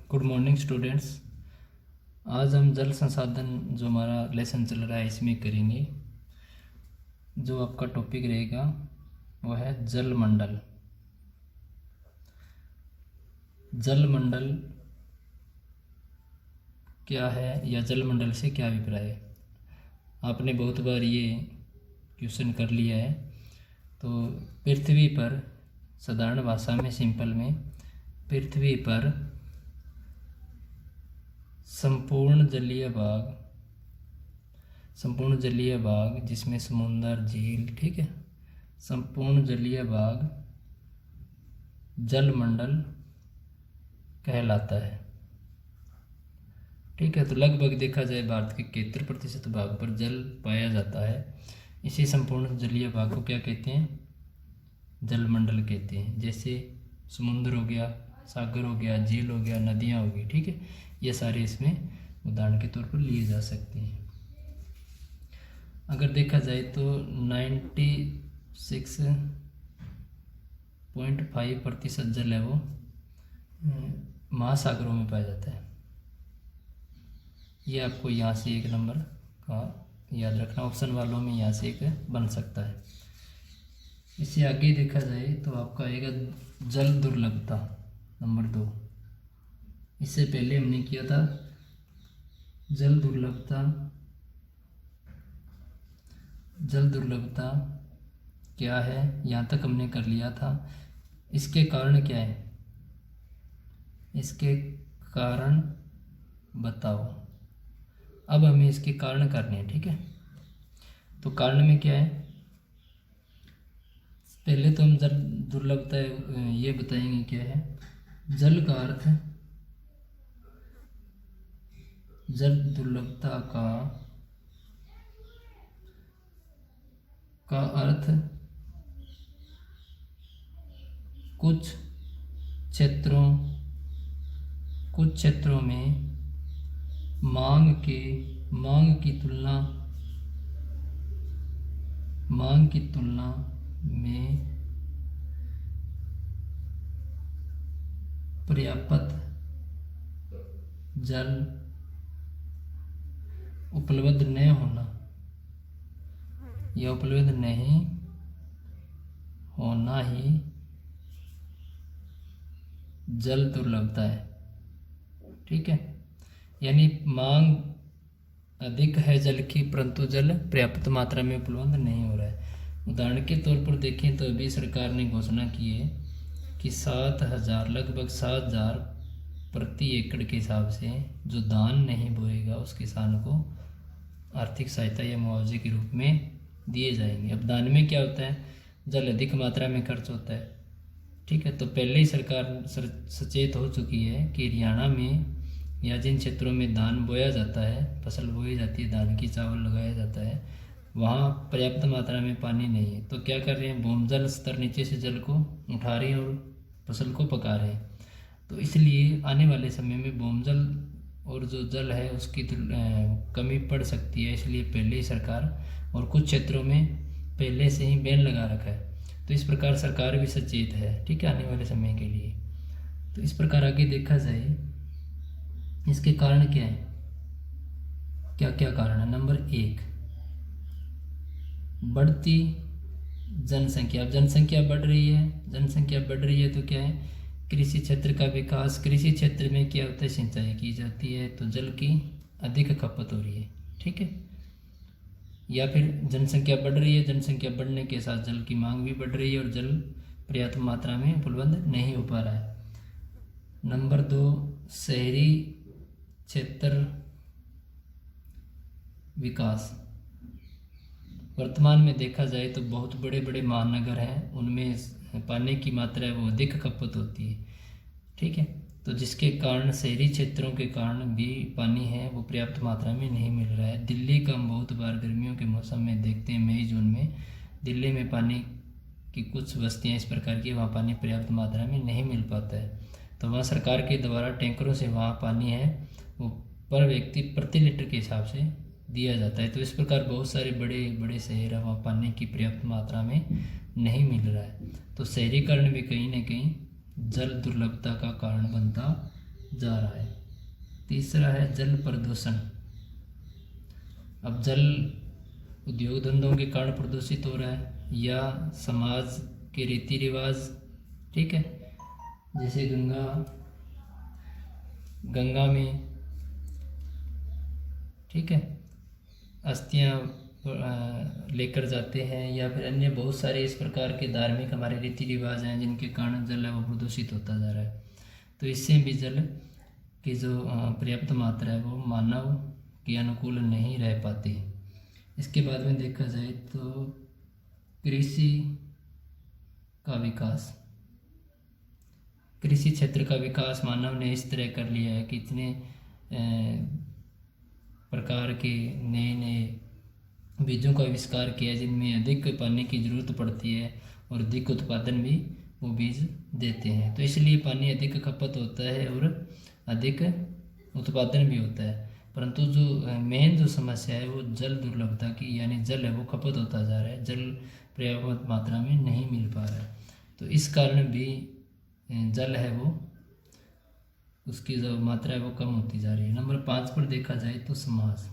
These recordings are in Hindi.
Good morning students. आज हम जल संसाधन जो हमारा लेसन चल रहा है इसमें करेंगे। जो आपका टॉपिक रहेगा वो है जल मंडल। जल मंडल क्या है या जल मंडल से क्या अभिप्राय है, आपने बहुत बार ये क्वेश्चन कर लिया है। तो पृथ्वी पर साधारण भाषा में, सिंपल में, पृथ्वी पर संपूर्ण जलीय भाग जिसमें समुद्र, झील, ठीक है, संपूर्ण जलीय भाग जल मंडल कहलाता है। ठीक है, तो लगभग देखा जाए भारत के 71% भाग पर जल पाया जाता है। इसी संपूर्ण जलीय भाग को क्या कहते हैं? जल मंडल कहते हैं। जैसे समुद्र हो गया, सागर हो गया, झील हो गया, नदियाँ हो गई, ठीक है, ये सारे इसमें उदाहरण के तौर पर लिए जा सकते हैं। अगर देखा जाए तो 96.5% जल है वो महासागरों में पाया जाता है। ये आपको यहाँ से एक नंबर का याद रखना, ऑप्शन वालों में यहाँ से एक बन सकता है। इससे आगे देखा जाए तो आपका आएगा जल दुर्लभता, नंबर 2। इससे पहले हमने किया था जल दुर्लभता क्या है, यहाँ तक हमने कर लिया था। इसके कारण क्या है, इसके कारण बताओ। अब हमें इसके कारण करने हैं, ठीक है। तो कारण में क्या है, पहले तो हम जल दुर्लभता ये बताएंगे क्या है। जल का अर्थ, जल दुर्लभता का अर्थ कुछ क्षेत्रों में मांग की तुलना में पर्याप्त जल उपलब्ध न होना या उपलब्ध नहीं होना ही जल दुर्लभता है। ठीक है, यानी मांग अधिक है जल की, परंतु जल पर्याप्त मात्रा में उपलब्ध नहीं हो रहा है। उदाहरण के तौर पर देखें तो अभी सरकार ने घोषणा की है कि लगभग 7,000 प्रति एकड़ के हिसाब से जो धान नहीं बोएगा उस किसान को आर्थिक सहायता या मुआवजे के रूप में दिए जाएंगे। अब धान में क्या होता है, जल अधिक मात्रा में खर्च होता है। ठीक है, तो पहले ही सरकार सचेत हो चुकी है कि हरियाणा में या जिन क्षेत्रों में धान बोया जाता है, फसल बोई जाती है, धान की चावल लगाया जाता है, वहाँ पर्याप्त मात्रा में पानी नहीं है। तो क्या कर रहे हैं, भूजल स्तर नीचे से जल को उठा रहे हैं और फसल को पका रहे हैं। तो इसलिए आने वाले समय में भूजल और जो जल है उसकी कमी पड़ सकती है। इसलिए पहले ही सरकार और कुछ क्षेत्रों में पहले से ही बैन लगा रखा है। तो इस प्रकार सरकार भी सचेत है, ठीक है, आने वाले समय के लिए। तो इस प्रकार आगे देखा जाए इसके कारण क्या है, क्या क्या कारण है। नंबर 1, बढ़ती जनसंख्या। अब जनसंख्या बढ़ रही है तो क्या है, कृषि क्षेत्र का विकास। कृषि क्षेत्र में क्या होता है, सिंचाई की जाती है तो जल की अधिक खपत हो रही है। ठीक है, या फिर जनसंख्या बढ़ रही है, जनसंख्या बढ़ने के साथ जल की मांग भी बढ़ रही है और जल पर्याप्त मात्रा में उपलब्ध नहीं हो पा रहा है। नंबर 2, शहरी क्षेत्र विकास। वर्तमान में देखा जाए तो बहुत बड़े बड़े महानगर हैं, उनमें पानी की मात्रा है वो अधिक खपत होती है। ठीक है, तो जिसके कारण शहरी क्षेत्रों के कारण भी पानी है वो पर्याप्त मात्रा में नहीं मिल रहा है। दिल्ली का हम बहुत बार गर्मियों के मौसम में देखते हैं, मई जून में दिल्ली में पानी की कुछ बस्तियाँ इस प्रकार की, वहाँ पानी पर्याप्त मात्रा में नहीं मिल पाता है। तो वहाँ सरकार के द्वारा टैंकरों से वहाँ पानी है वो पर व्यक्ति प्रति लीटर के हिसाब से दिया जाता है। तो इस प्रकार बहुत सारे बड़े बड़े शहर है, वहाँ पानी की पर्याप्त मात्रा में नहीं मिल रहा है। तो शहरीकरण भी कहीं ना कहीं जल दुर्लभता का कारण बनता जा रहा है। तीसरा है जल प्रदूषण। अब जल उद्योग धंधों के कारण प्रदूषित हो रहा है या समाज के रीति रिवाज, ठीक है, जैसे गंगा में, ठीक है, अस्थियां लेकर जाते हैं, या फिर अन्य बहुत सारे इस प्रकार के धार्मिक हमारे रीति रिवाज हैं जिनके कारण जल है वो प्रदूषित होता जा रहा है। तो इससे भी जल की जो पर्याप्त मात्रा है वो मानव के अनुकूल नहीं रह पाती। इसके बाद में देखा जाए तो कृषि का विकास, कृषि क्षेत्र का विकास मानव ने इस तरह कर लिया है कि इतने प्रकार के नए नए बीजों का आविष्कार किया जिनमें अधिक पानी की ज़रूरत पड़ती है और अधिक उत्पादन भी वो बीज देते हैं। तो इसलिए पानी अधिक खपत होता है और अधिक उत्पादन भी होता है। परंतु जो मेन जो समस्या है वो जल दुर्लभता की, यानी जल है वो खपत होता जा रहा है, जल पर्याप्त मात्रा में नहीं मिल पा रहा है। तो इस कारण भी जल है वो उसकी जो मात्रा है वो कम होती जा रही है। नंबर 5 पर देखा जाए तो समाज।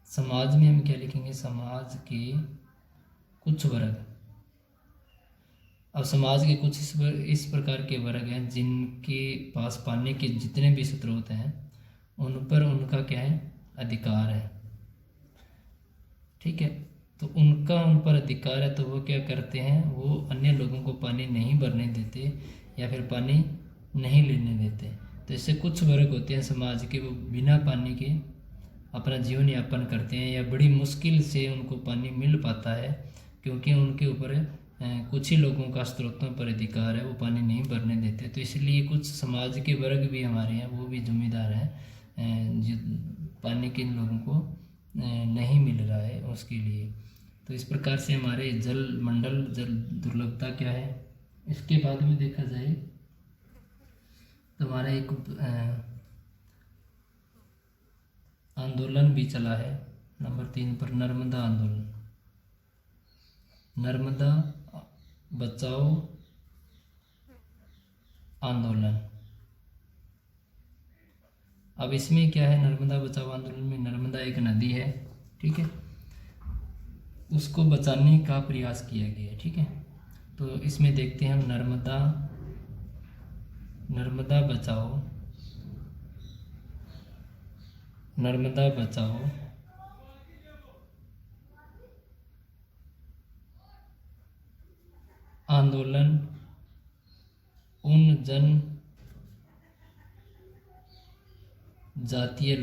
समाज में हम क्या लिखेंगे? समाज के कुछ वर्ग। अब समाज के कुछ इस प्रकार के वर्ग हैं जिनके पास पानी के जितने भी स्रोत हैं उन पर उनका क्या है? अधिकार है, ठीक है। तो उनका उन पर अधिकार है तो वो क्या करते हैं? वो अन्य लोगों को पानी नहीं भरने देते या फिर पानी नहीं लेने देते। तो इससे कुछ वर्ग होते हैं समाज के, वो बिना पानी के अपना जीवन यापन करते हैं या बड़ी मुश्किल से उनको पानी मिल पाता है, क्योंकि उनके ऊपर कुछ ही लोगों का स्रोतों पर अधिकार है, वो पानी नहीं भरने देते। तो इसलिए कुछ समाज के वर्ग भी हमारे हैं, वो भी जिम्मेदार हैं जो पानी किन लोगों को नहीं मिल रहा है उसके लिए। तो इस प्रकार से हमारे जल मंडल, जल दुर्लभता क्या है। इसके बाद में देखा जाए तो हमारा एक आंदोलन भी चला है नंबर 3 पर, नर्मदा आंदोलन। नर्मदा बचाओ आंदोलन। अब इसमें क्या है? नर्मदा बचाओ आंदोलन में नर्मदा एक नदी है, ठीक है, उसको बचाने का प्रयास किया गया है, ठीक है। तो इसमें देखते हैं हम नर्मदा बचाओ, नर्मदा बचाओ आंदोलन उन जनजातीय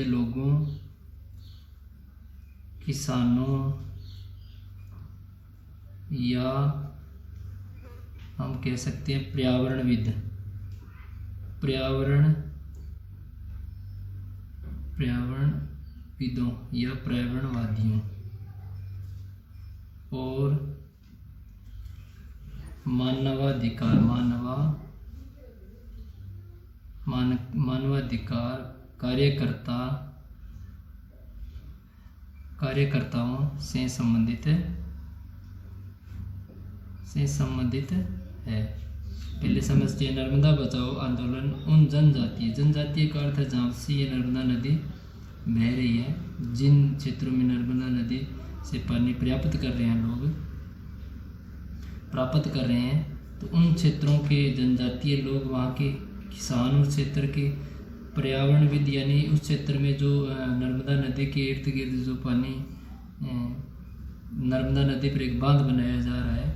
लोगों, किसानों या हम कह सकते हैं पर्यावरणविदों या पर्यावरणवादियों और मानवाधिकार कार्यकर्ताओं से संबंधित है। पहले समझते हैं नर्मदा बचाओ आंदोलन उन जनजातीय का अर्थ है जहाँ से ये नर्मदा नदी बह रही है, जिन क्षेत्रों में नर्मदा नदी से पानी प्राप्त कर रहे हैं, तो उन क्षेत्रों के जनजातीय लोग, वहाँ के किसान, उस क्षेत्र के पर्यावरणविद, यानी उस क्षेत्र में जो नर्मदा नदी के इर्द गिर्द जो पानी, नर्मदा नदी पर एक बांध बनाया जा रहा है,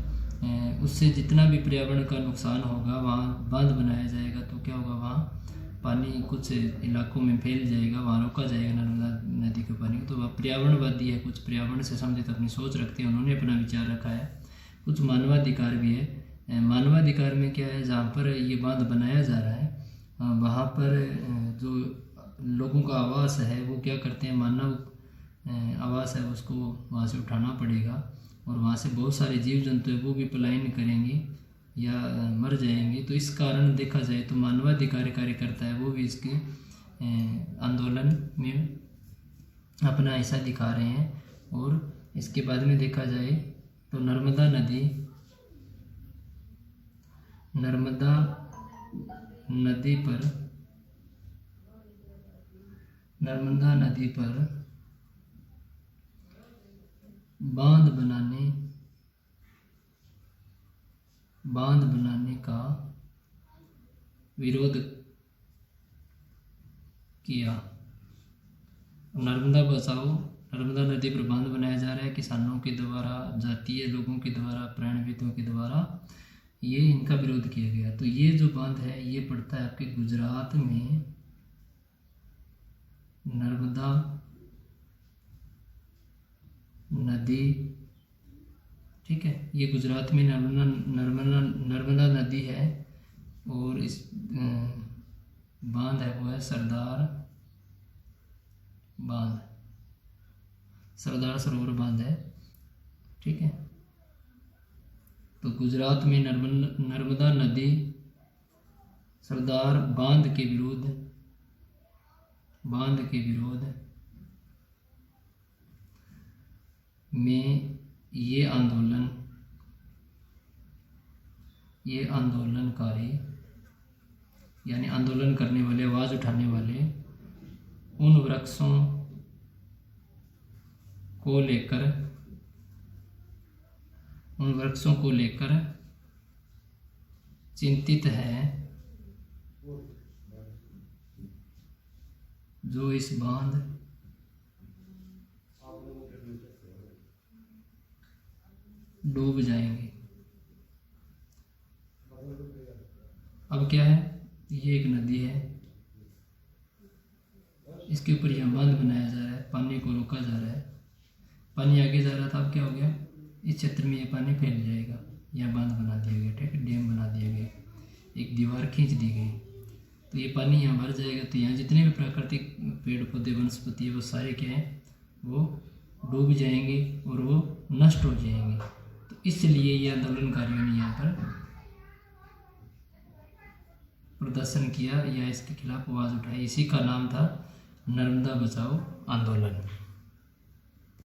उससे जितना भी पर्यावरण का नुकसान होगा, वहाँ बांध बनाया जाएगा तो क्या होगा? वहाँ पानी कुछ इलाकों में फैल जाएगा, वहाँ रोका जाएगा नर्मदा नदी के पानी को। तो वह पर्यावरणवादी है, कुछ पर्यावरण से संबंधित अपनी सोच रखते हैं, उन्होंने अपना विचार रखा है। कुछ मानवाधिकार भी है। मानवाधिकार में क्या है? जहाँ पर ये बांध बनाया जा रहा है वहाँ पर जो लोगों का आवास है वो क्या करते हैं? मानव आवास है उसको वहाँ से उठाना पड़ेगा और वहाँ से बहुत सारे जीव जंतु है वो भी पलायन करेंगे या मर जाएंगे। तो इस कारण देखा जाए तो मानवाधिकार कार्यकर्ता है वो भी इसके आंदोलन में अपना हिस्सा दिखा रहे हैं। और इसके बाद में देखा जाए तो नर्मदा नदी पर बांध बनाने का विरोध किया। नर्मदा बचाओ, नर्मदा नदी पर बांध बनाया जा रहा है किसानों के द्वारा, जातीय लोगों के द्वारा, प्राणविदों के द्वारा, ये इनका विरोध किया गया। तो ये जो बांध है ये पड़ता है आपके गुजरात में, नर्मदा नदी, ठीक है। ये गुजरात में नर्मदा नदी है और इस बांध है वो है सरदार सरोवर बांध है, ठीक है। तो गुजरात में नर्मदा नदी सरदार बांध के विरोध में ये आंदोलनकारी यानी आंदोलन करने वाले, आवाज उठाने वाले उन वृक्षों को लेकर चिंतित है जो इस बांध डूब जाएंगे। अब क्या है, ये एक नदी है, इसके ऊपर यह बांध बनाया जा रहा है, पानी को रोका जा रहा है, पानी आगे जा रहा था, अब क्या हो गया, इस क्षेत्र में ये पानी फैल जाएगा, यह बांध बना दिया गया, ठीक है, डैम बना दिया गया, एक दीवार खींच दी गई, तो ये पानी यहाँ भर जाएगा, तो यहाँ जितने भी प्राकृतिक पेड़ पौधे वनस्पति है वो सारे क्या हैं, वो डूब जाएंगे और वो नष्ट हो जाएंगे। तो इसलिए ये आंदोलनकारियों ने यहाँ पर प्रदर्शन किया या इसके खिलाफ आवाज़ उठाई। इसी का नाम था नर्मदा बचाओ आंदोलन।